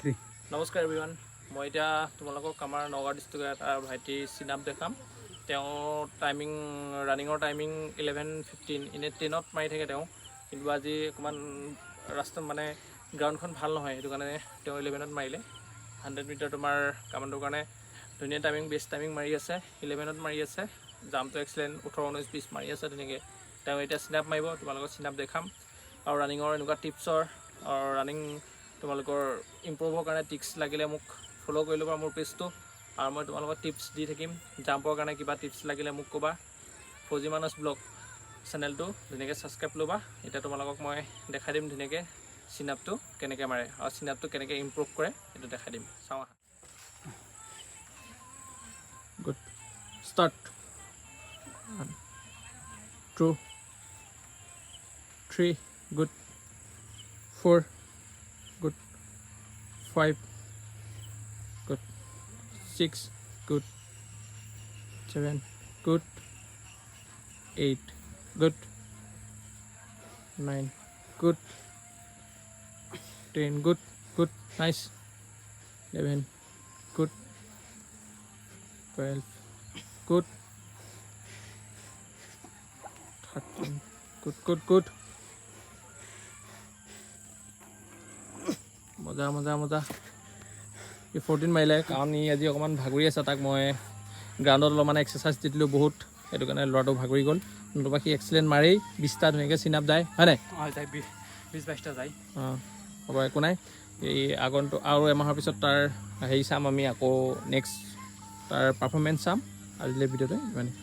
নমস্কাৰ এভৰিৱান, মই এতিয়া তোমালোকক আমাৰ নগাঁও ডিষ্ট্ৰিক্টৰ এটা ভাইটিৰ চিনাপ দেখাম। তেওঁ ৰানিঙৰ টাইমিং 11:15, এনেই 10ত মাৰি থাকে তেওঁ, কিন্তু আজি অকণমান ৰাস্তাত মানে গ্ৰাউণ্ডখন ভাল নহয়, সেইটো কাৰণে তেওঁ 11ত মাৰিলে। 100 মিটাৰ তোমাৰ কামাণ্ডোৰ কাৰণে ধুনীয়া টাইমিং, বেষ্ট টাইমিং মাৰি আছে, 11ত মাৰি আছে। জাম্পটো এক্সিলেণ্ট 18, 19, 20 মাৰি আছে তেনেকৈ। তেওঁ এতিয়া চিনাপ মাৰিব, তোমালোকক চিনাপ দেখাম। আৰু ৰানিঙৰ এনেকুৱা টিপছৰ ৰানিং তোমালোকৰ ইম্প্ৰুভৰ কাৰণে টিপছ লাগিলে মোক ফ'ল' কৰি ল'বা মোৰ পেজটো, আৰু মই তোমালোকক টিপছ দি থাকিম। জাম্পৰ কাৰণে কিবা টিপছ লাগিলে মোক ক'বা। ফৌজি মানস ব্লগ চেনেলটো ধুনীয়াকৈ ছাবস্ক্ৰাইব ল'বা। এতিয়া তোমালোকক মই দেখাই দিম ধুনীয়াকৈ চিনাপটো কেনেকৈ মাৰে আৰু চিনাপটো কেনেকৈ ইম্প্ৰুভ কৰে সেইটো দেখাই দিম। চাওঁ আহা। Good start. 1 2 3 good 4 good 5 good 6 good 7 good 8 good 9 good 10 good good nice 11 good 12 good 13 good good good মজা মজা মজা। ই 14 মাৰিলে, কাৰণ ই আজি অকণমান ভাগৰি আছে। তাক মই গ্ৰাউণ্ডত অলপমান এক্সাৰচাইজ দি দিলোঁ বহুত, সেইটো কাৰণে ল'ৰাটো ভাগৰি গ'ল। নতুবা সি এক্সিলেণ্ট মাৰেই, 20টা ধুনীয়াকৈ চিনাপ যায়, হয় নাই? যায় 20-22টা যায়। হ'ব, একো নাই। এই আগন্তুক আৰু এমাহৰ পিছত তাৰ হেৰি চাম আমি, আকৌ নেক্সট তাৰ পাৰফৰ্মেঞ্চ চাম। আজিলৈ ভিডিঅ'টো ইমানেই।